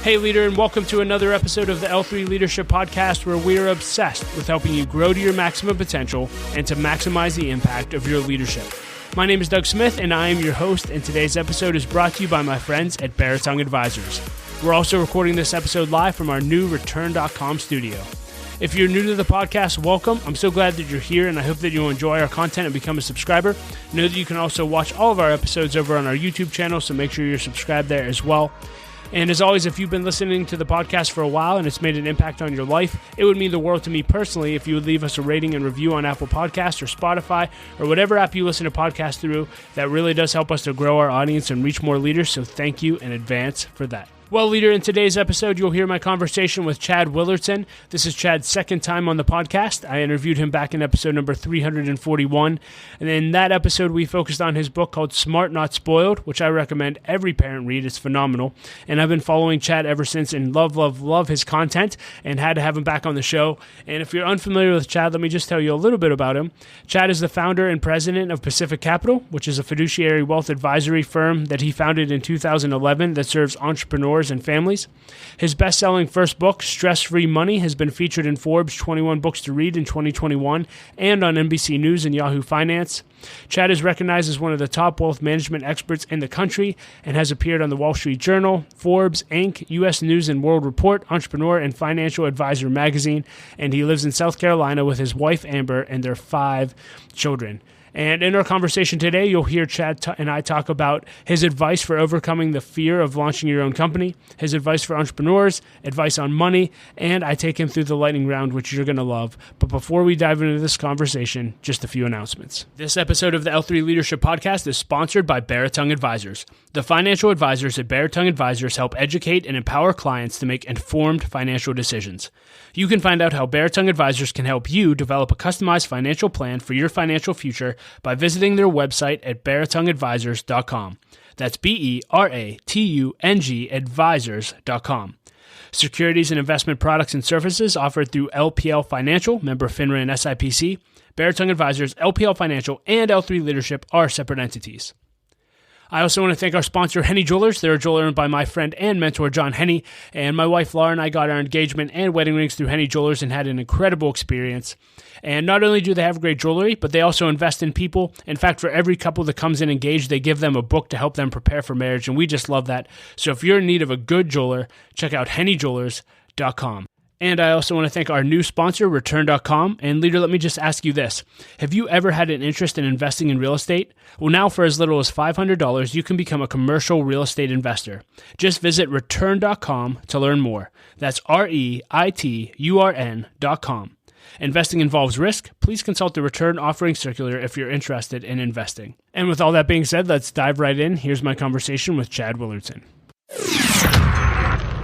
Hey leader, and welcome to another episode of the L3 Leadership Podcast, where we are obsessed with helping you grow to your maximum potential and to maximize the impact of your leadership. My name is Doug Smith, and I am your host, and today's episode is brought to you by my friends at Willardson Advisors. We're also recording this episode live from our new Return.com studio. If you're new to the podcast, welcome. I'm so glad that you're here, and I hope that you'll enjoy our content and become a subscriber. Know that you can also watch all of our episodes over on our YouTube channel, so make sure you're subscribed there as well. And as always, if you've been listening to the podcast for a while and it's made an impact on your life, it would mean the world to me personally if you would leave us a rating and review on Apple Podcasts or Spotify or whatever app you listen to podcasts through. That really does help us to grow our audience and reach more leaders, so thank you in advance for that. Well, leader, in today's episode, you'll hear my conversation with Chad Willardson. This is Chad's second time on the podcast. I interviewed him back in episode number 341. And in that episode, we focused on his book called Smart Not Spoiled, which I recommend every parent read. It's phenomenal. And I've been following Chad ever since and love his content and had to have him back on the show. And if you're unfamiliar with Chad, let me just tell you a little bit about him. Chad is the founder and president of Pacific Capital, which is a fiduciary wealth advisory firm that he founded in 2011 that serves entrepreneurs and families. His best-selling first book, Stress-Free Money, has been featured in Forbes 21 Books to Read in 2021 and on NBC News and Yahoo Finance. Chad is recognized as one of the top wealth management experts in the country and has appeared on the Wall Street Journal, Forbes Inc, U.S. News and World Report, Entrepreneur, and Financial Advisor magazine, and he lives in South Carolina with his wife Amber and their 5 children. And in our conversation today, you'll hear Chad and I talk about his advice for overcoming the fear of launching your own company, his advice for entrepreneurs, advice on money, and I take him through the lightning round, which you're going to love. But before we dive into this conversation, just a few announcements. This episode of the L3 Leadership Podcast is sponsored by Willardson Advisors. The financial advisors at Willardson Advisors help educate and empower clients to make informed financial decisions. You can find out how Willardson Advisors can help you develop a customized financial plan for your financial future by visiting their website at willardsonadvisors.com. That's BERATUNG advisors.com. Securities and investment products and services offered through LPL Financial, member FINRA and SIPC. Willardson Advisors, LPL Financial, and L3 Leadership are separate entities. I also want to thank our sponsor, Henny Jewelers. They're a jeweler owned by my friend and mentor, John Henny. And my wife, Laura, and I got our engagement and wedding rings through Henny Jewelers and had an incredible experience. And not only do they have great jewelry, but they also invest in people. In fact, for every couple that comes in engaged, they give them a book to help them prepare for marriage. And we just love that. So if you're in need of a good jeweler, check out hennyjewelers.com. And I also want to thank our new sponsor, Return.com. And leader, let me just ask you this. Have you ever had an interest in investing in real estate? Well, now for as little as $500, you can become a commercial real estate investor. Just visit Return.com to learn more. That's REITURN.com. Investing involves risk. Please consult the Return Offering Circular if you're interested in investing. And with all that being said, let's dive right in. Here's my conversation with Chad Willardson.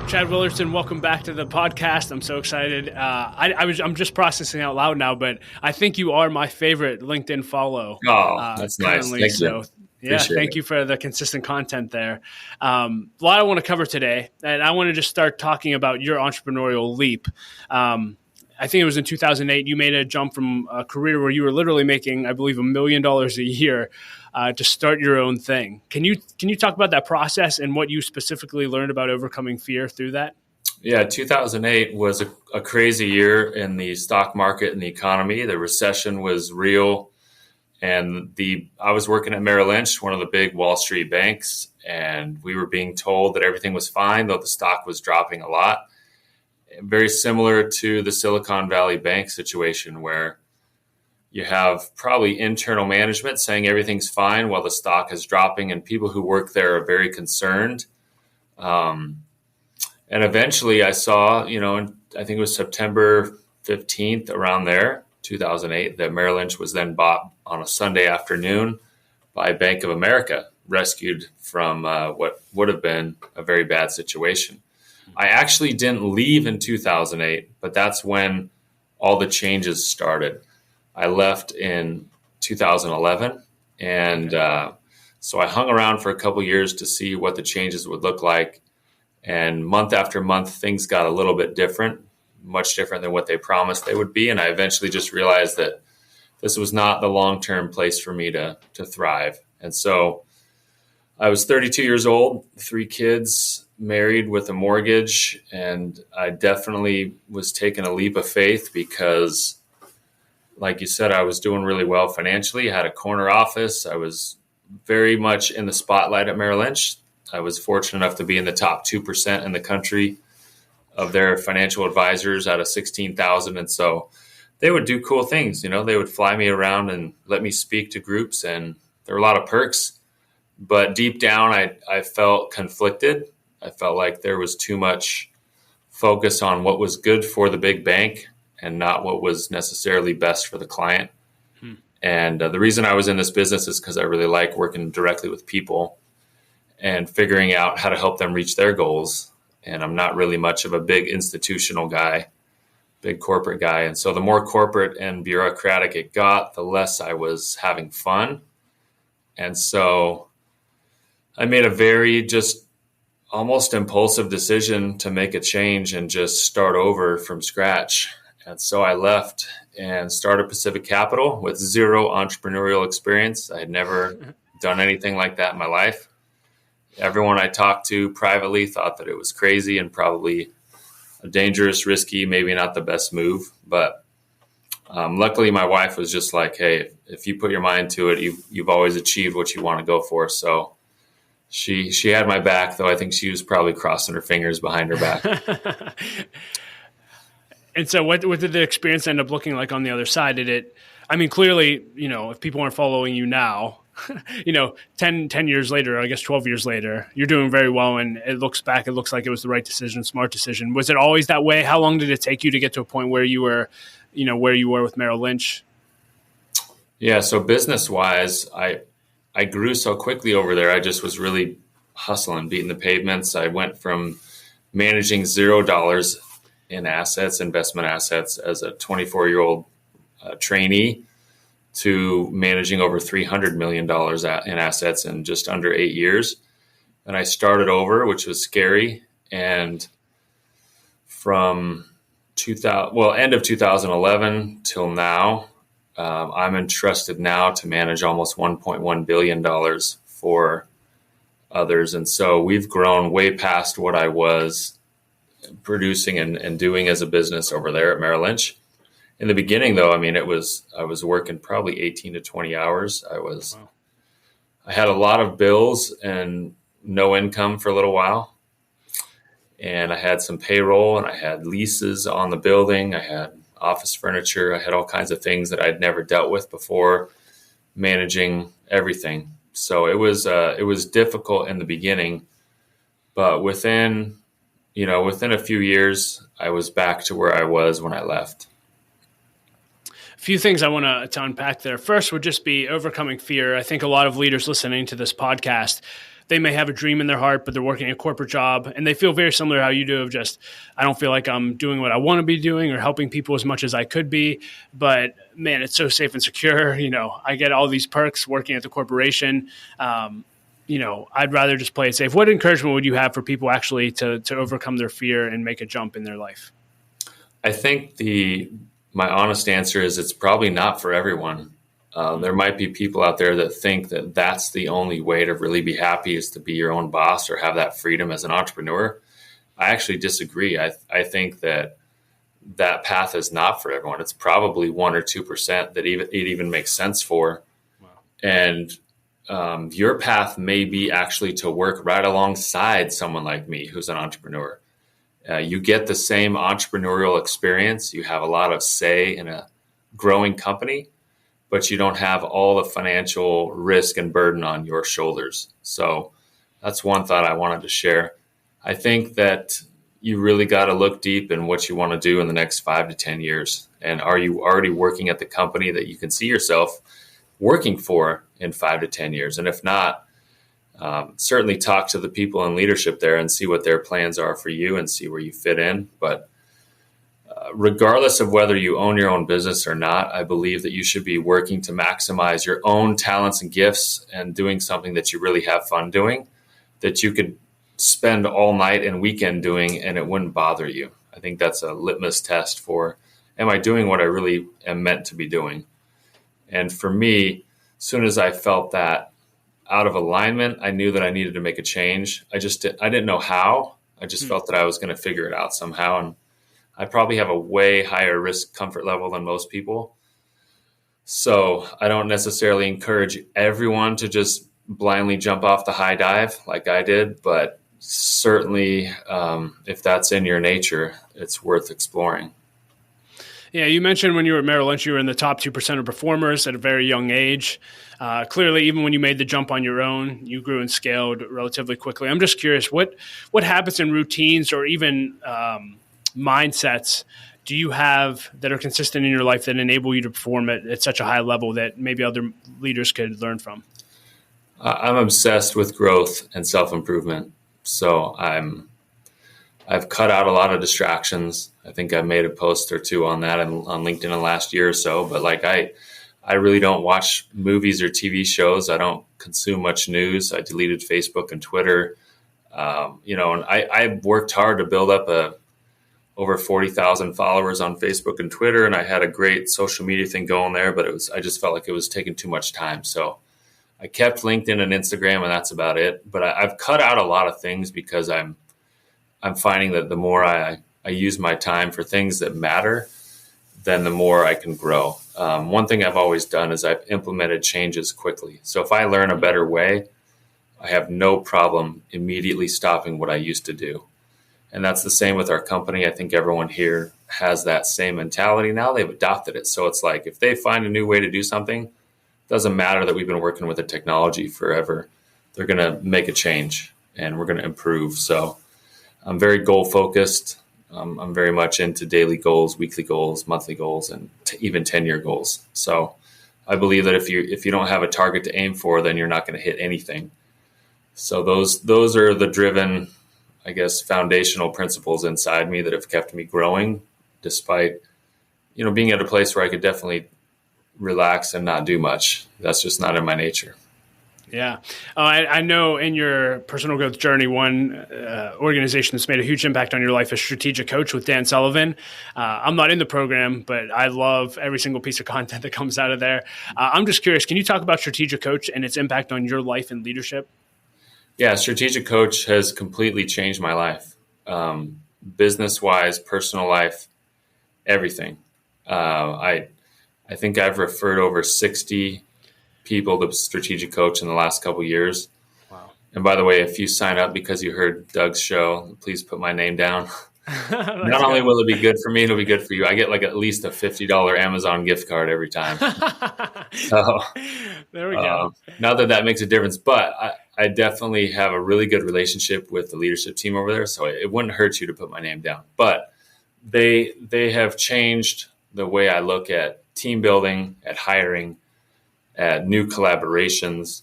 Chad Willardson, welcome back to the podcast. I'm so excited. I'm just processing out loud now, but I think you are my favorite LinkedIn follow. Oh, that's nice. Thank you. Yeah, thank you for the consistent content there. A lot I want to cover today, and I want to just start talking about your entrepreneurial leap. I think it was in 2008, you made a jump from a career where you were literally making, I believe, $1 million a year to start your own thing. Can you talk about that process and what you specifically learned about overcoming fear through that? Yeah, 2008 was a crazy year in the stock market and the economy. The recession was real. And I was working at Merrill Lynch, one of the big Wall Street banks, and we were being told that everything was fine, though the stock was dropping a lot. Very similar to the Silicon Valley Bank situation, where you have probably internal management saying everything's fine while the stock is dropping, and people who work there are very concerned. And eventually I saw, I think it was September 15th, around there, 2008, that Merrill Lynch was then bought on a Sunday afternoon by Bank of America, rescued from what would have been a very bad situation. I actually didn't leave in 2008, but that's when all the changes started. I left in 2011, and so I hung around for a couple years to see what the changes would look like. And month after month, things got a little bit different, much different than what they promised they would be. And I eventually just realized that this was not the long-term place for me to thrive. And so I was 32 years old, 3 kids, married with a mortgage, and I definitely was taking a leap of faith because, like you said, I was doing really well financially. I had a corner office. I was very much in the spotlight at Merrill Lynch. I was fortunate enough to be in the top 2% in the country of their financial advisors out of 16,000. And so they would do cool things. They would fly me around and let me speak to groups, and there were a lot of perks. But deep down, I felt conflicted. I felt like there was too much focus on what was good for the big bank and not what was necessarily best for the client. And the reason I was in this business is because I really like working directly with people and figuring out how to help them reach their goals. And I'm not really much of a big institutional guy, big corporate guy. And so the more corporate and bureaucratic it got, the less I was having fun. And so I made a very just almost impulsive decision to make a change and just start over from scratch. And so I left and started Pacific Capital with zero entrepreneurial experience. I had never done anything like that in my life. Everyone I talked to privately thought that it was crazy and probably a dangerous, risky, maybe not the best move. But luckily, my wife was just like, hey, if you put your mind to it, you've always achieved what you want to go for. So she had my back, though I think she was probably crossing her fingers behind her back. And so what did the experience end up looking like on the other side? Clearly, if people aren't following you now, 10 years later, I guess 12 years later, you're doing very well. And it looks like it was the right decision, smart decision. Was it always that way? How long did it take you to get to a point where you were, where you were with Merrill Lynch? Yeah. So business wise, I grew so quickly over there. I just was really hustling, beating the pavements. I went from managing $0 in assets, investment assets, as a 24-year-old trainee to managing over $300 million in assets in just under 8 years. And I started over, which was scary. And from end of 2011 till now, I'm entrusted now to manage almost $1.1 billion for others. And so we've grown way past what I was producing and doing as a business over there at Merrill Lynch. In the beginning, though, I was working probably 18 to 20 hours. I had a lot of bills and no income for a little while. And I had some payroll and I had leases on the building. I had office furniture. I had all kinds of things that I'd never dealt with before, managing everything. So it was difficult in the beginning, but within a few years, I was back to where I was when I left. A few things I want to unpack there. First would just be overcoming fear. I think a lot of leaders listening to this podcast, they may have a dream in their heart, but they're working a corporate job and they feel very similar to how you do of just, I don't feel like I'm doing what I want to be doing or helping people as much as I could be. But man, it's so safe and secure. I get all these perks working at the corporation. I'd rather just play it safe. What encouragement would you have for people actually to overcome their fear and make a jump in their life? I think my honest answer is it's probably not for everyone. There might be people out there that think that that's the only way to really be happy is to be your own boss or have that freedom as an entrepreneur. I actually disagree. I think that path is not for everyone. It's probably 1 or 2% that it even makes sense for. Wow. And your path may be actually to work right alongside someone like me who's an entrepreneur. You get the same entrepreneurial experience. You have a lot of say in a growing company, but you don't have all the financial risk and burden on your shoulders. So that's one thought I wanted to share. I think that you really got to look deep in what you want to do in the next 5 to 10 years. And are you already working at the company that you can see yourself working for in 5 to 10 years? And if not, certainly talk to the people in leadership there and see what their plans are for you and see where you fit in. But regardless of whether you own your own business or not, I believe that you should be working to maximize your own talents and gifts and doing something that you really have fun doing, that you could spend all night and weekend doing and it wouldn't bother you. I think that's a litmus test for, am I doing what I really am meant to be doing? And for me, as soon as I felt that out of alignment, I knew that I needed to make a change. I didn't know how. I just felt that I was going to figure it out somehow. And I probably have a way higher risk comfort level than most people. So I don't necessarily encourage everyone to just blindly jump off the high dive like I did, but certainly if that's in your nature, it's worth exploring. Yeah, you mentioned when you were at Merrill Lynch, you were in the top 2% of performers at a very young age. Clearly, even when you made the jump on your own, you grew and scaled relatively quickly. I'm just curious, what habits and routines or even mindsets do you have that are consistent in your life that enable you to perform at such a high level that maybe other leaders could learn from? I'm obsessed with growth and self-improvement. So I've cut out a lot of distractions. I think I made a post or two on that on LinkedIn in the last year or so. But like I really don't watch movies or TV shows. I don't consume much news. I deleted Facebook and Twitter. And I worked hard to build up over 40,000 followers on Facebook and Twitter, and I had a great social media thing going there. But I just felt like it was taking too much time. So I kept LinkedIn and Instagram, and that's about it. But I've cut out a lot of things because I'm finding that the more I use my time for things that matter, then the more I can grow. One thing I've always done is I've implemented changes quickly. So if I learn a better way, I have no problem immediately stopping what I used to do. And that's the same with our company. I think everyone here has that same mentality now. They've adopted it. So it's like if they find a new way to do something, it doesn't matter that we've been working with the technology forever. They're going to make a change and we're going to improve. So I'm very goal focused. I'm very much into daily goals, weekly goals, monthly goals, and even 10-year goals. So I believe that if you don't have a target to aim for, then you're not going to hit anything. So those are the driven, I guess, foundational principles inside me that have kept me growing, despite being at a place where I could definitely relax and not do much. That's just not in my nature. Yeah. I know in your personal growth journey, one organization that's made a huge impact on your life is Strategic Coach with Dan Sullivan. I'm not in the program, but I love every single piece of content that comes out of there. I'm just curious, can you talk about Strategic Coach and its impact on your life and leadership? Yeah, Strategic Coach has completely changed my life. Business-wise, personal life, everything. I think I've referred over 60 people to Strategic Coach in the last couple of years. Wow. And by the way, if you sign up because you heard Doug's show, please put my name down. Not only will it be good for me, it'll be good for you. I get like at least a $50 Amazon gift card every time. So there we go. Not that makes a difference, but I definitely have a really good relationship with the leadership team over there. So it wouldn't hurt you to put my name down. But they have changed the way I look at team building, at hiring, at new collaborations.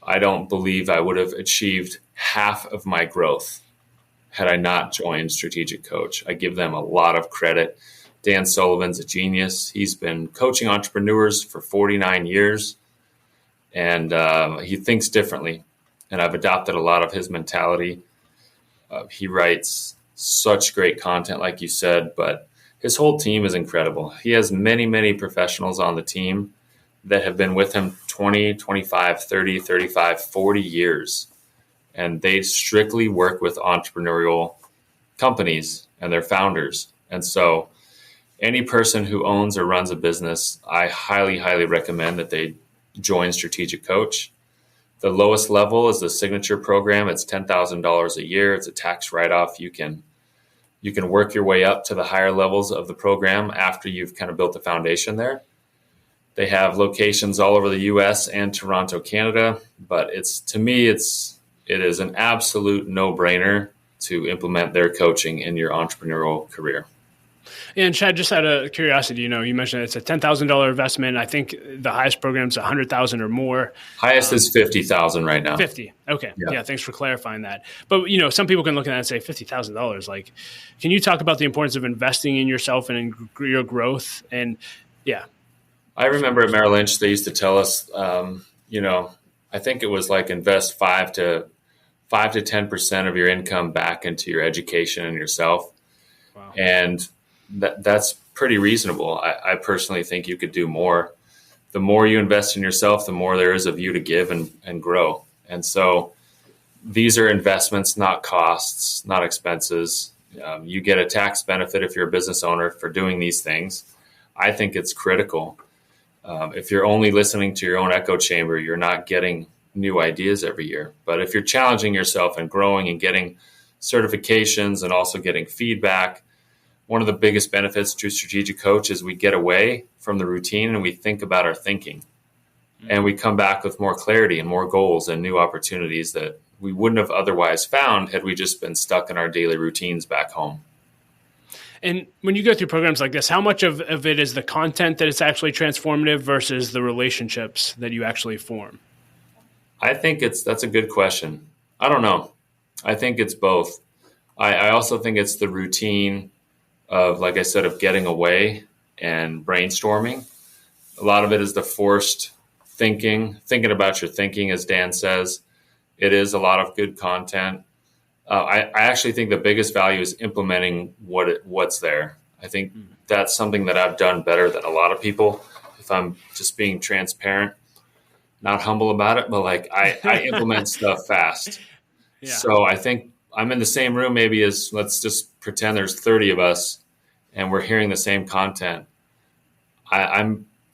I don't believe I would have achieved half of my growth had I not joined Strategic Coach. I give them a lot of credit. Dan Sullivan's a genius. He's been coaching entrepreneurs for 49 years, and he thinks differently. And I've adopted a lot of his mentality. He writes such great content, like you said, but his whole team is incredible. He has many, many professionals on the team that have been with him 20, 25, 30, 35, 40 years. And they strictly work with entrepreneurial companies and their founders. And so any person who owns or runs a business, I highly, highly recommend that they join Strategic Coach. The lowest level is the signature program. It's $10,000 a year. It's a tax write-off. You can work your way up to the higher levels of the program after you've kind of built the foundation there. They have locations all over the U.S. and Toronto, Canada. But it is an absolute no-brainer to implement their coaching in your entrepreneurial career. And Chad, just out of curiosity, you mentioned it's a $10,000 investment. I think the highest program is $100,000 or more. Highest is $50,000 right now. 50. Okay. Yeah. Thanks for clarifying that. But some people can look at that and say $50,000. Like, can you talk about the importance of investing in yourself and in your growth? And yeah. I remember at Merrill Lynch, they used to tell us, I think it was like invest 5 to 10% of your income back into your education and yourself. Wow. And that's pretty reasonable. I personally think you could do more. The more you invest in yourself, the more there is of you to give and grow. And so these are investments, not costs, not expenses. You get a tax benefit if you're a business owner for doing these things. I think it's critical. If you're only listening to your own echo chamber, you're not getting new ideas every year. But if you're challenging yourself and growing and getting certifications and also getting feedback, one of the biggest benefits to Strategic Coach is we get away from the routine and we think about our thinking. And we come back with more clarity and more goals and new opportunities that we wouldn't have otherwise found had we just been stuck in our daily routines back home. And when you go through programs like this, how much of it is the content that is actually transformative versus the relationships that you actually form? I think that's a good question. I don't know. I think it's both. I also think it's the routine of, like I said, of getting away and brainstorming. A lot of it is the forced thinking about your thinking, as Dan says. It is a lot of good content. I actually think the biggest value is implementing what's there. I think that's something that I've done better than a lot of people. If I'm just being transparent, not humble about it, but like I implement stuff fast. Yeah. So I think I'm in the same room maybe as, let's just pretend there's 30 of us and we're hearing the same content.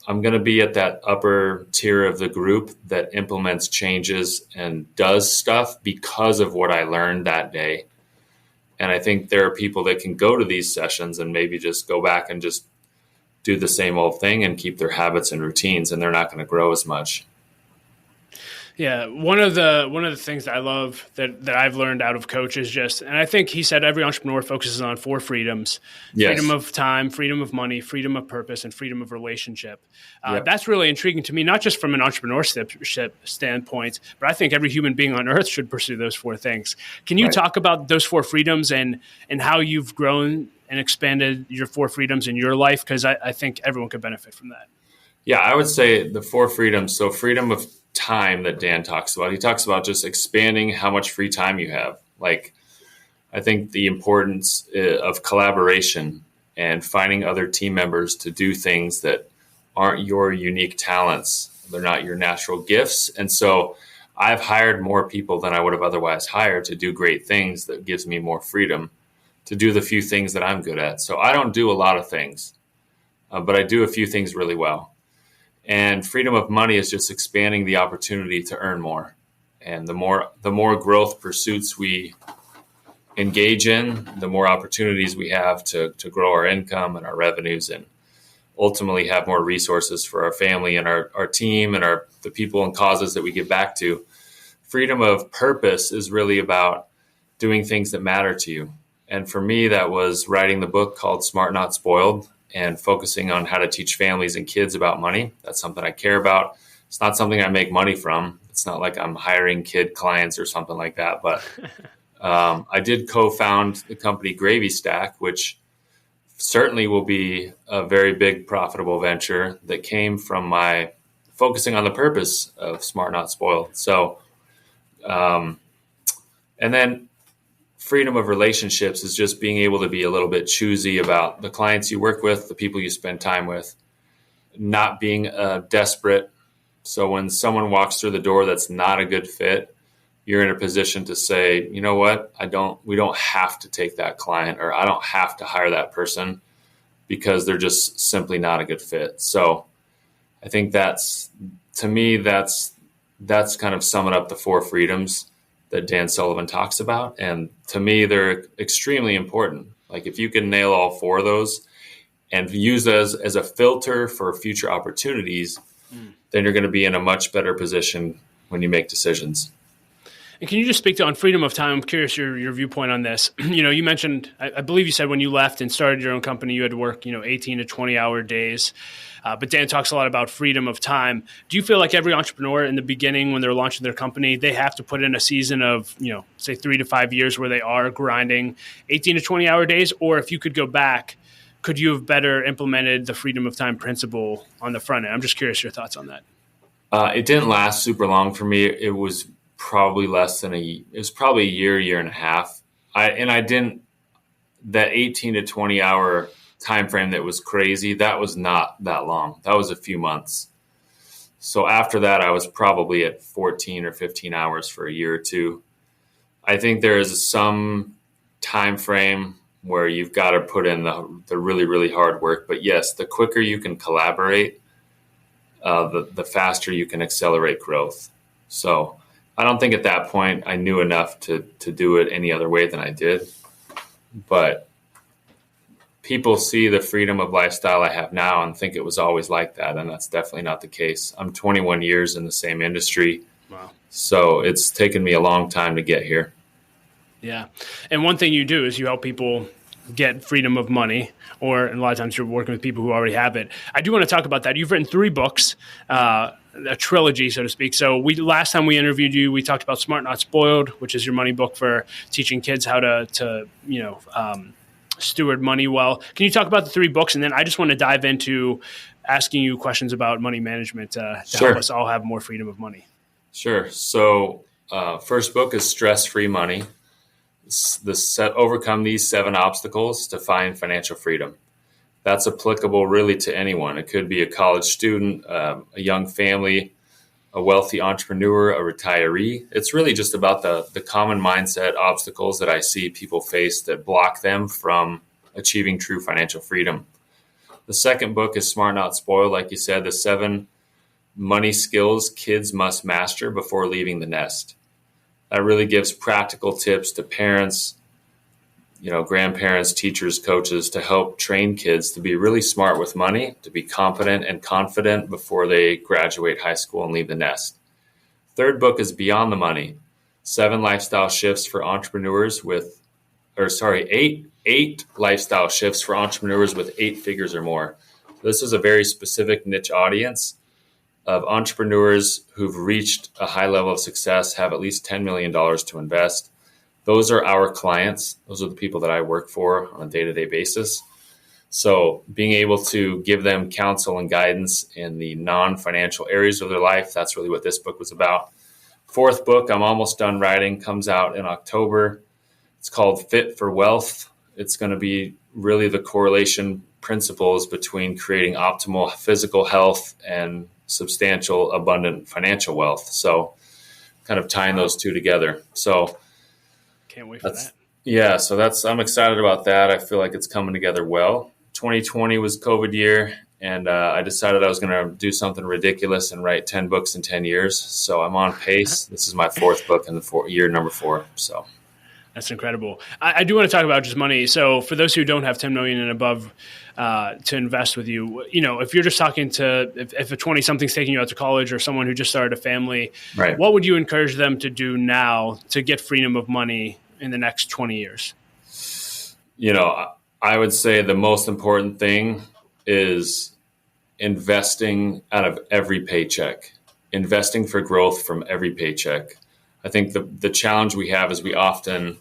I'm going to be at that upper tier of the group that implements changes and does stuff because of what I learned that day. And I think there are people that can go to these sessions and maybe just go back and just do the same old thing and keep their habits and routines, and they're not going to grow as much. Yeah, one of the things that I love that I've learned out of Coach is just, and I think he said every entrepreneur focuses on 4 freedoms: yes. Freedom of time, freedom of money, freedom of purpose, and freedom of relationship. Yep. That's really intriguing to me, not just from an entrepreneurship standpoint, but I think every human being on earth should pursue those 4 things. Can you talk about those 4 freedoms and how you've grown and expanded your 4 freedoms in your life? Because I think everyone could benefit from that. Yeah, I would say the 4 freedoms. So freedom of time that Dan talks about. He talks about just expanding how much free time you have. Like, I think the importance of collaboration and finding other team members to do things that aren't your unique talents. They're not your natural gifts. And so I've hired more people than I would have otherwise hired to do great things. That gives me more freedom to do the few things that I'm good at. So I don't do a lot of things, but I do a few things really well. And freedom of money is just expanding the opportunity to earn more. And the more growth pursuits we engage in, the more opportunities we have to grow our income and our revenues and ultimately have more resources for our family and our team and the people and causes that we give back to. Freedom of purpose is really about doing things that matter to you. And for me, that was writing the book called Smart Not Spoiled, and focusing on how to teach families and kids about money. That's something I care about. It's not something I make money from. It's not like I'm hiring kid clients or something like that. But I did co-found the company Gravy Stack, which certainly will be a very big profitable venture that came from my focusing on the purpose of Smart Not Spoiled. So, and then freedom of relationships is just being able to be a little bit choosy about the clients you work with, the people you spend time with, not being desperate. So when someone walks through the door that's not a good fit, you're in a position to say, you know what, we don't have to take that client, or I don't have to hire that person because they're just simply not a good fit. So I think that's kind of summing up the 4 freedoms that Dan Sullivan talks about. And to me, they're extremely important. Like, if you can nail all 4 of those and use those as a filter for future opportunities, then you're going to be in a much better position when you make decisions. And can you just speak on freedom of time? I'm curious your viewpoint on this. You mentioned, I believe you said when you left and started your own company, you had to work, 18 to 20-hour days. But Dan talks a lot about freedom of time. Do you feel like every entrepreneur in the beginning, when they're launching their company, they have to put in a season of, say 3 to 5 years where they are grinding 18 to 20-hour days? Or if you could go back, could you have better implemented the freedom of time principle on the front end? I'm just curious your thoughts on that. It didn't last super long for me. It was probably it was probably a year and a half. That 18 to 20 hour time frame that was crazy, that was not that long. That was a few months. So after that, I was probably at 14 or 15 hours for a year or two. I think there is some time frame where you've got to put in the really, really hard work. But yes, the quicker you can collaborate, the faster you can accelerate growth. So I don't think at that point I knew enough to do it any other way than I did. But people see the freedom of lifestyle I have now and think it was always like that. And that's definitely not the case. I'm 21 years in the same industry. Wow. So it's taken me a long time to get here. Yeah. And one thing you do is you help people get freedom of money, or a lot of times you're working with people who already have it. I do want to talk about that. You've written 3 books, a trilogy, so to speak. So last time we interviewed you, we talked about Smart Not Spoiled, which is your money book for teaching kids how to steward money well. Can you talk about the 3 books? And then I just want to dive into asking you questions about money management to help us all have more freedom of money. Sure. So first book is Stress-Free Money. Overcome these 7 obstacles to find financial freedom. That's applicable really to anyone. It could be a college student, a young family, a wealthy entrepreneur, a retiree. It's really just about the common mindset obstacles that I see people face that block them from achieving true financial freedom. The second book is Smart Not Spoiled. Like you said, the 7 money skills kids must master before leaving the nest. That really gives practical tips to parents, grandparents, teachers, coaches to help train kids to be really smart with money, to be competent and confident before they graduate high school and leave the nest. Third book is Beyond the Money, 7 lifestyle shifts for entrepreneurs eight lifestyle shifts for entrepreneurs with 8 figures or more. This is a very specific niche audience of entrepreneurs who've reached a high level of success, have at least $10 million to invest. Those are our clients. Those are the people that I work for on a day-to-day basis. So being able to give them counsel and guidance in the non-financial areas of their life, that's really what this book was about. Fourth book, I'm almost done writing, comes out in October. It's called Fit for Wealth. It's going to be really the correlation principles between creating optimal physical health and substantial, abundant financial wealth. So kind of tying those two together. So can't wait for that. Yeah. So I'm excited about that. I feel like it's coming together well. 2020 was COVID year, and I decided I was going to do something ridiculous and write 10 books in 10 years. So I'm on pace. This is my 4th book in the year number 4. So that's incredible. I do want to talk about just money. So for those who don't have 10 million and above to invest with you, if you're just talking to, if a 20 something's taking you out to college or someone who just started a family, right, what would you encourage them to do now to get freedom of money in the next 20 years? I would say the most important thing is investing out of every paycheck, investing for growth from every paycheck. I think the challenge we have is we often,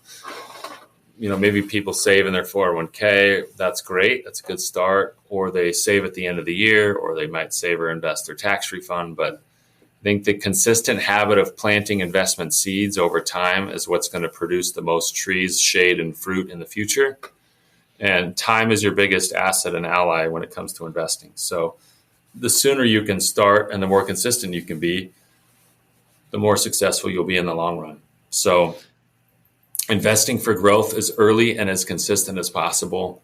maybe people save in their 401k. That's great. That's a good start. Or they save at the end of the year, or they might save or invest their tax refund. But I think the consistent habit of planting investment seeds over time is what's going to produce the most trees, shade, and fruit in the future. And time is your biggest asset and ally when it comes to investing. So the sooner you can start and the more consistent you can be, the more successful you'll be in the long run. So investing for growth as early and as consistent as possible.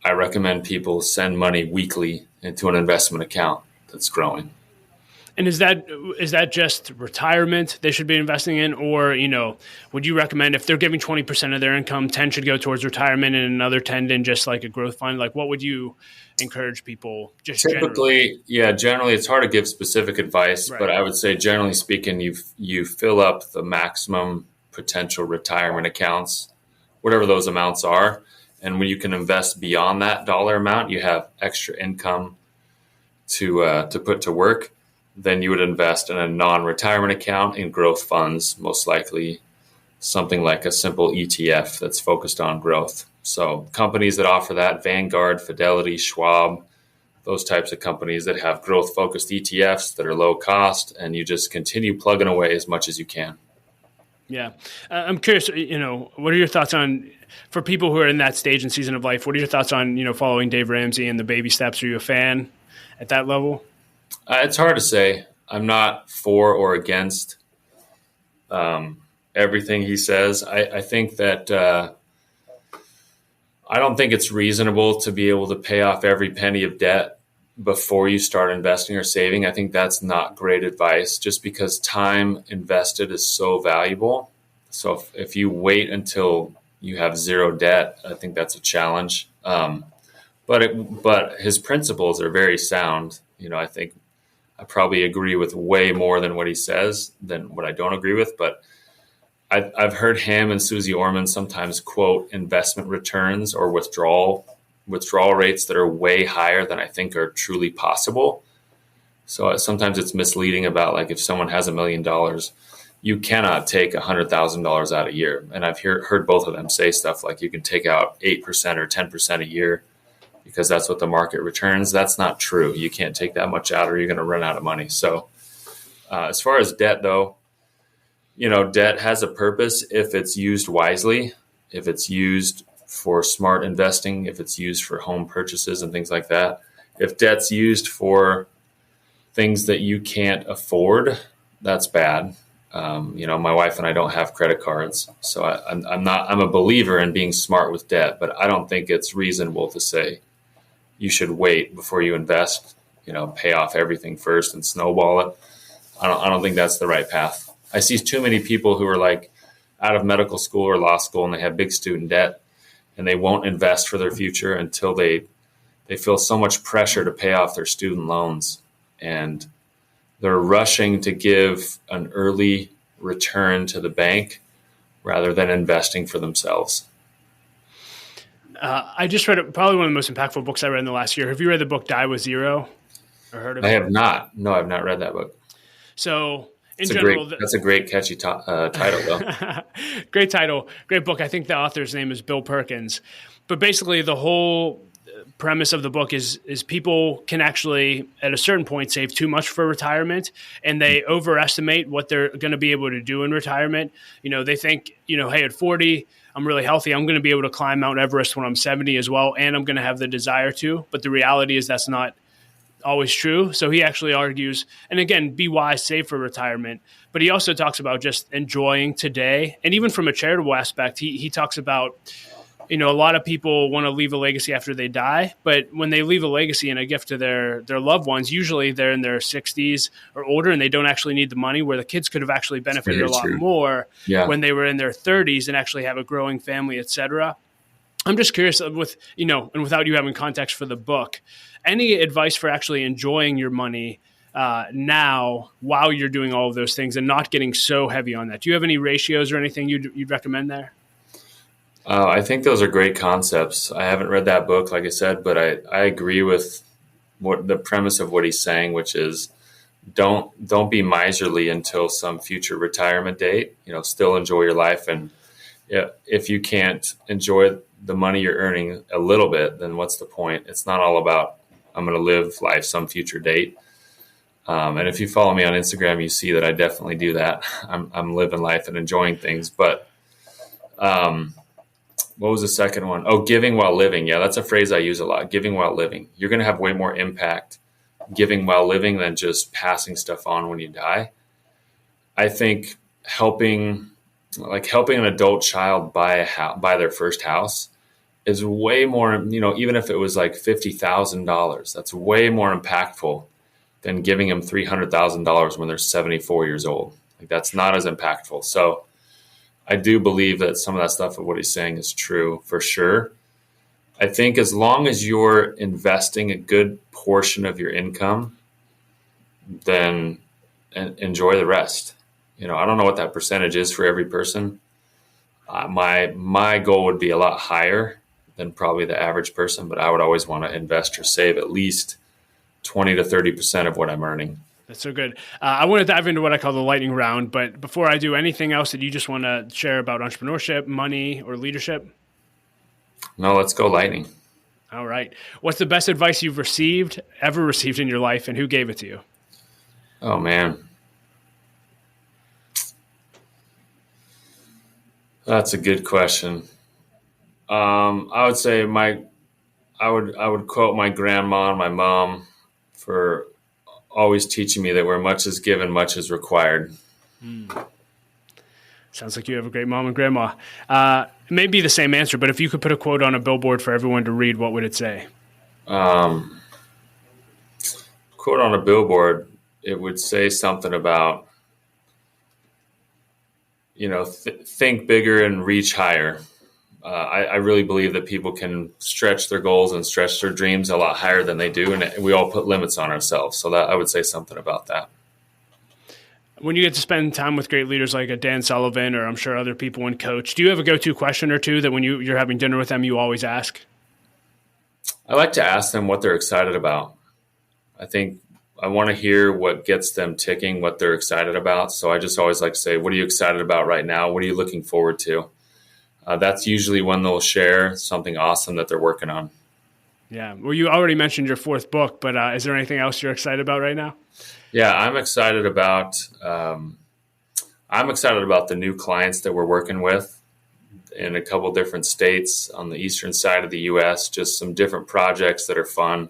I recommend people send money weekly into an investment account that's growing. And is that just retirement they should be investing in? Or, would you recommend if they're giving 20% of their income, 10 should go towards retirement and another 10 in just like a growth fund? Like, what would you encourage people just typically? Generally it's hard to give specific advice, right, but I would say generally speaking, you fill up the maximum potential retirement accounts, whatever those amounts are. And when you can invest beyond that dollar amount, you have extra income to put to work. Then you would invest in a non-retirement account in growth funds, most likely something like a simple ETF that's focused on growth. So companies that offer that, Vanguard, Fidelity, Schwab, those types of companies that have growth-focused ETFs that are low cost, and you just continue plugging away as much as you can. Yeah. I'm curious, what are your thoughts on, for people who are in that stage and season of life, what are your thoughts on, following Dave Ramsey and the baby steps? Are you a fan at that level? It's hard to say. I'm not for or against everything he says. I think that I don't think it's reasonable to be able to pay off every penny of debt before you start investing or saving. I think that's not great advice, just because time invested is so valuable. So if you wait until you have zero debt, I think that's a challenge. But his principles are very sound. I think I probably agree with way more than what he says than what I don't agree with. But I've heard him and Susie Orman sometimes quote investment returns or withdrawal rates that are way higher than I think are truly possible. So sometimes it's misleading about, like, if someone has $1 million, you cannot take $100,000 out a year. And I've heard both of them say stuff like you can take out 8% or 10% a year because that's what the market returns. That's not true. You can't take that much out or you're going to run out of money. So as far as debt, though, debt has a purpose if it's used wisely, if it's used for smart investing, if it's used for home purchases and things like that. If debt's used for things that you can't afford, that's bad. My wife and I don't have credit cards, so I'm a believer in being smart with debt, but I don't think it's reasonable to say you should wait before you invest, pay off everything first and snowball it. I don't think that's the right path. I see too many people who are like out of medical school or law school and they have big student debt and they won't invest for their future until they feel so much pressure to pay off their student loans. And they're rushing to give an early return to the bank rather than investing for themselves. I just read probably one of the most impactful books I read in the last year. Have you read the book Die with Zero or heard of it? I have not. No, I've not read that book. So in general, that's a great catchy title, though. Great title, great book. I think the author's name is Bill Perkins. But basically the whole premise of the book is people can actually at a certain point save too much for retirement, and they overestimate what they're going to be able to do in retirement. They think, hey, at 40, I'm really healthy. I'm going to be able to climb Mount Everest when I'm 70 as well, and I'm going to have the desire to. But the reality is that's not always true. So he actually argues, and again, be wise, save for retirement. But he also talks about just enjoying today. And even from a charitable aspect, he talks about, a lot of people want to leave a legacy after they die. But when they leave a legacy and a gift to their loved ones, usually they're in their 60s or older and they don't actually need the money, where the kids could have actually benefited a lot more when they were in their 30s and actually have a growing family, et cetera. I'm just curious and without you having context for the book, any advice for actually enjoying your money now while you're doing all of those things and not getting so heavy on that? Do you have any ratios or anything you'd recommend there? I think those are great concepts. I haven't read that book, like I said, but I agree with what the premise of what he's saying, which is don't be miserly until some future retirement date. Still enjoy your life, and if you can't enjoy the money you're earning a little bit, then what's the point? It's not all about I'm going to live life some future date. And if you follow me on Instagram, you see that I definitely do that. I'm living life and enjoying things. But what was the second one? Oh, giving while living. Yeah, that's a phrase I use a lot. Giving while living. You're going to have way more impact giving while living than just passing stuff on when you die. I think helping an adult child buy their first house is way more, even if it was like $50,000, that's way more impactful than giving them $300,000 when they're 74 years old. Like, that's not as impactful. So I do believe that some of that stuff of what he's saying is true for sure. I think as long as you're investing a good portion of your income, then enjoy the rest. I don't know what that percentage is for every person. My goal would be a lot higher than probably the average person, but I would always want to invest or save at least 20 to 30% of what I'm earning. That's so good. I want to dive into what I call the lightning round, but before I do, anything else that you just want to share about entrepreneurship, money, or leadership? No, let's go lightning. All right. What's the best advice you've ever received in your life, and who gave it to you? Oh, man. That's a good question. I would say I would quote my grandma and my mom for always teaching me that where much is given, much is required. Sounds like you have a great mom and grandma. It may be the same answer, but if you could put a quote on a billboard for everyone to read, what would it say? Quote on a billboard, it would say something about, think bigger and reach higher. I really believe that people can stretch their goals and stretch their dreams a lot higher than they do. And we all put limits on ourselves. So that I would say something about that. When you get to spend time with great leaders like a Dan Sullivan, or I'm sure other people in Coach, do you have a go-to question or two that when you're having dinner with them, you always ask? I like to ask them what they're excited about. I think I want to hear what gets them ticking, what they're excited about. So I just always like to say, what are you excited about right now? What are you looking forward to? That's usually when they'll share something awesome that they're working on. Yeah. Well, you already mentioned your fourth book, but is there anything else you're excited about right now? Yeah, I'm excited about the new clients that we're working with in a couple different states on the eastern side of the U.S., just some different projects that are fun.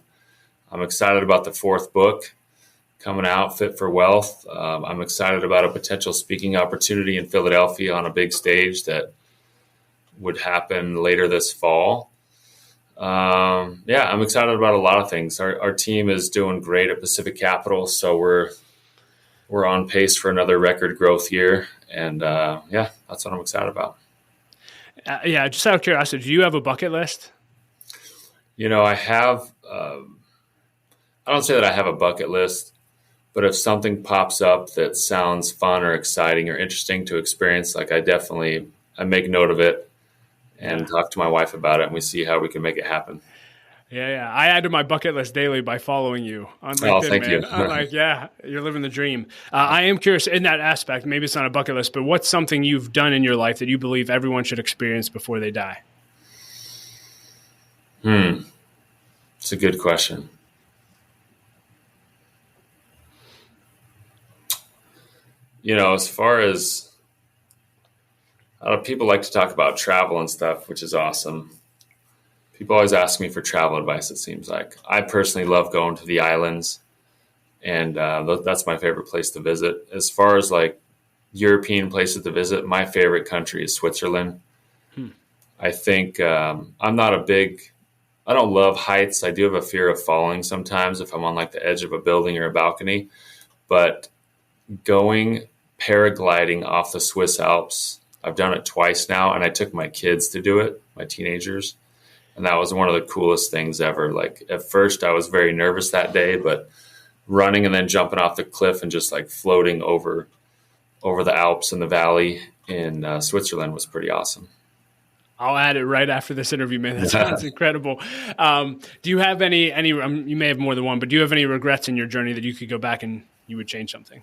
I'm excited about the fourth book coming out, Fit for Wealth. I'm excited about a potential speaking opportunity in Philadelphia on a big stage that would happen later this fall. I'm excited about a lot of things. Our team is doing great at Pacific Capital, so we're on pace for another record growth year, and that's what I'm excited about. Just out of curiosity, do you have a bucket list? I have. I don't say that I have a bucket list, but if something pops up that sounds fun or exciting or interesting to experience, like I make note of it and talk to my wife about it, and we see how we can make it happen. Yeah. I add to my bucket list daily by following you on LinkedIn, thank you. I'm like, you're living the dream. I am curious in that aspect, maybe it's not a bucket list, but what's something you've done in your life that you believe everyone should experience before they die? It's a good question. As far as people like to talk about travel and stuff, which is awesome. People always ask me for travel advice, it seems like. I personally love going to the islands, and that's my favorite place to visit. As far as like European places to visit, my favorite country is Switzerland. I think I don't love heights. I do have a fear of falling sometimes if I'm on like the edge of a building or a balcony, but going paragliding off the Swiss Alps, I've done it twice now, and I took my kids to do it, my teenagers. And that was one of the coolest things ever. Like at first I was very nervous that day, but running and then jumping off the cliff and just like floating over the Alps and the valley in Switzerland was pretty awesome. I'll add it right after this interview, man. That sounds incredible. Do you have any, you may have more than one, but do you have any regrets in your journey that you could go back and you would change something?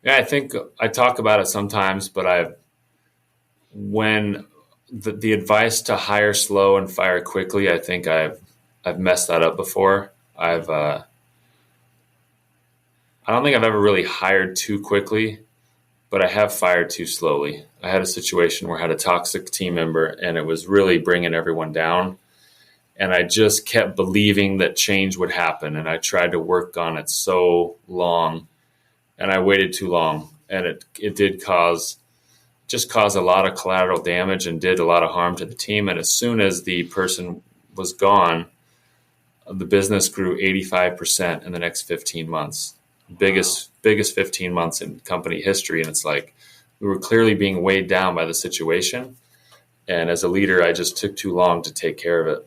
Yeah, I think I talk about it sometimes, but when the advice to hire slow and fire quickly, I think I've messed that up before. I don't think I've ever really hired too quickly, but I have fired too slowly. I had a situation where I had a toxic team member, and it was really bringing everyone down. And I just kept believing that change would happen, and I tried to work on it so long, and I waited too long, and it did cause a lot of collateral damage and did a lot of harm to the team. And as soon as the person was gone, the business grew 85% in the next 15 months. Biggest 15 months in company history. And it's like we were clearly being weighed down by the situation. And as a leader, I just took too long to take care of it.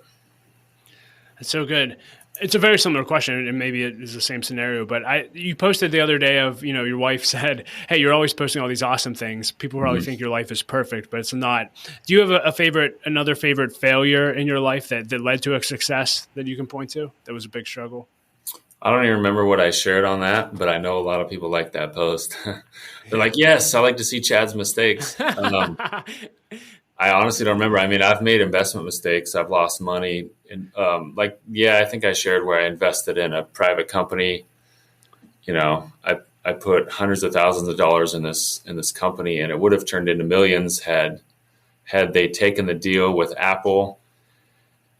That's so good. It's a very similar question, and maybe it is the same scenario, but you posted the other day of, your wife said, hey, you're always posting all these awesome things. People probably think your life is perfect, but it's not. Do you have another favorite failure in your life that led to a success that you can point to that was a big struggle? I don't even remember what I shared on that, but I know a lot of people like that post. They're like, yes, I like to see Chad's mistakes. I honestly don't remember. I mean, I've made investment mistakes. I've lost money. And I think I shared where I invested in a private company. I put hundreds of thousands of dollars in this company, and it would have turned into millions had they taken the deal with Apple.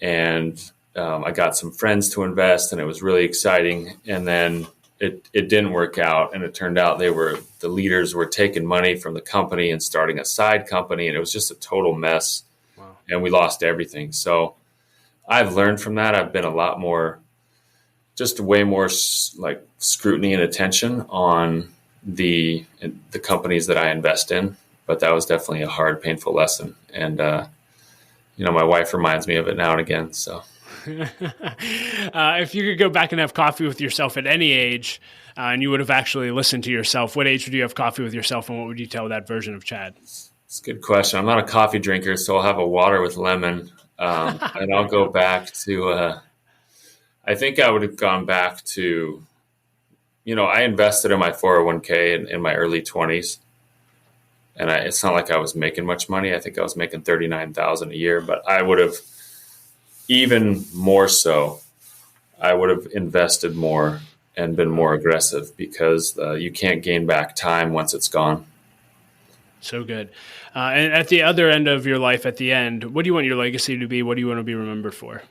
And I got some friends to invest, and it was really exciting. And then it didn't work out. And it turned out the leaders were taking money from the company and starting a side company. And it was just a total mess. Wow. And we lost everything. So I've learned from that. I've been way more like scrutiny and attention on the companies that I invest in. But that was definitely a hard, painful lesson. And, my wife reminds me of it now and again. So if you could go back and have coffee with yourself at any age, and you would have actually listened to yourself, what age would you have coffee with yourself, and what would you tell that version of Chad? It's a good question. I'm not a coffee drinker, so I'll have a water with lemon. And I'll go back to, I think I would have gone back to, I invested in my 401k in my early 20s. And it's not like I was making much money. I think I was making $39,000 a year, but I would have, even more so, I would have invested more and been more aggressive, because you can't gain back time once it's gone. So good. And at the other end of your life, at the end, what do you want your legacy to be? What do you want to be remembered for?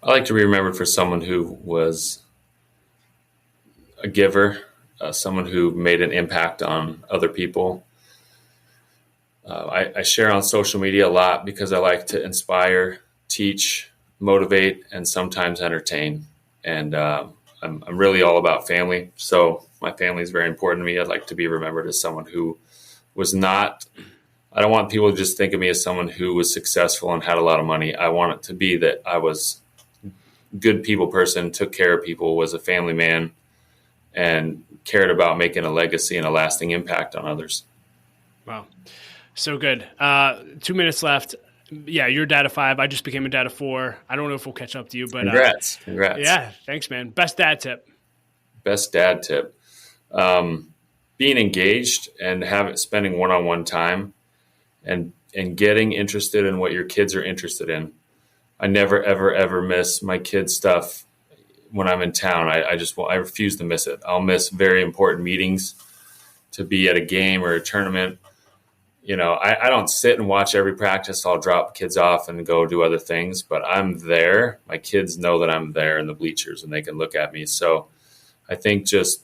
I like to be remembered for someone who was a giver, someone who made an impact on other people. I share on social media a lot because I like to inspire, teach, motivate, and sometimes entertain. And I'm really all about family. So my family is very important to me. I'd like to be remembered as someone who was not, I don't want people to just think of me as someone who was successful and had a lot of money. I want it to be that I was a good people person, took care of people, was a family man, and cared about making a legacy and a lasting impact on others. Wow. So good. 2 minutes left. Yeah, you're a dad of 5. I just became a dad of 4. I don't know if we'll catch up to you, but Congrats. Yeah, thanks, man. Best dad tip. Being engaged and spending one-on-one time and getting interested in what your kids are interested in. I never, ever, ever miss my kids' stuff when I'm in town. I refuse to miss it. I'll miss very important meetings to be at a game or a tournament. I don't sit and watch every practice. I'll drop kids off and go do other things, but I'm there. My kids know that I'm there in the bleachers and they can look at me. So I think just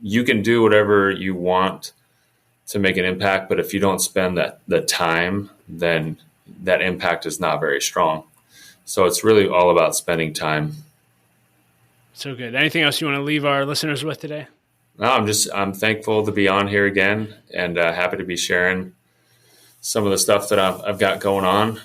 you can do whatever you want to make an impact, but if you don't spend the time, then that impact is not very strong. So it's really all about spending time. So good. Anything else you want to leave our listeners with today? No, I'm thankful to be on here again, and happy to be sharing some of the stuff that I've got going on.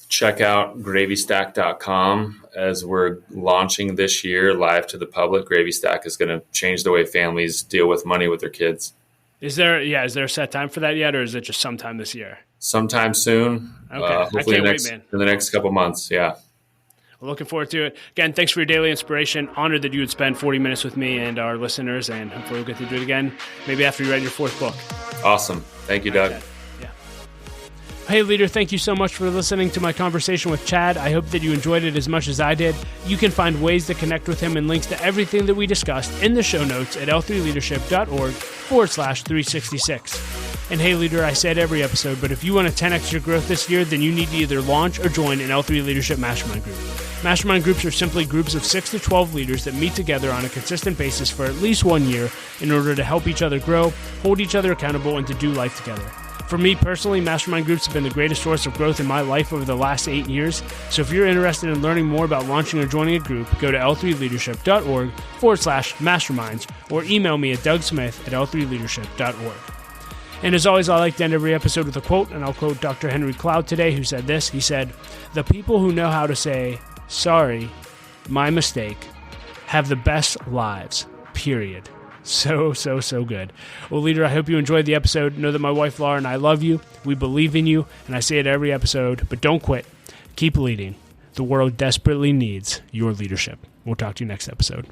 Check out gravystack.com as we're launching this year live to the public. Gravy Stack is going to change the way families deal with money with their kids. Is there a set time for that yet, or is it just sometime this year? Sometime soon. Okay. Hopefully I can't wait, man. In the next couple months. Yeah. Well, looking forward to it. Again, thanks for your daily inspiration. Honored that you would spend 40 minutes with me and our listeners, and hopefully we'll get to do it again, maybe after you write your 4th book. Awesome. Thank you, Doug. Yeah. Hey, leader, thank you so much for listening to my conversation with Chad. I hope that you enjoyed it as much as I did. You can find ways to connect with him and links to everything that we discussed in the show notes at l3leadership.org/366. And hey, leader, I said every episode, but if you want to 10x your growth this year, then you need to either launch or join an L3 Leadership Mastermind Group. Mastermind groups are simply groups of 6 to 12 leaders that meet together on a consistent basis for at least 1 year in order to help each other grow, hold each other accountable, and to do life together. For me personally, mastermind groups have been the greatest source of growth in my life over the last 8 years. So if you're interested in learning more about launching or joining a group, go to l3leadership.org/masterminds or email me at dougsmith@l3leadership.org. And as always, I like to end every episode with a quote, and I'll quote Dr. Henry Cloud today, who said this. He said, "The people who know how to say, 'Sorry, my mistake,' have the best lives, period." So good. Well, leader, I hope you enjoyed the episode. Know that my wife, Laura, and I love you. We believe in you, and I say it every episode, but don't quit. Keep leading. The world desperately needs your leadership. We'll talk to you next episode.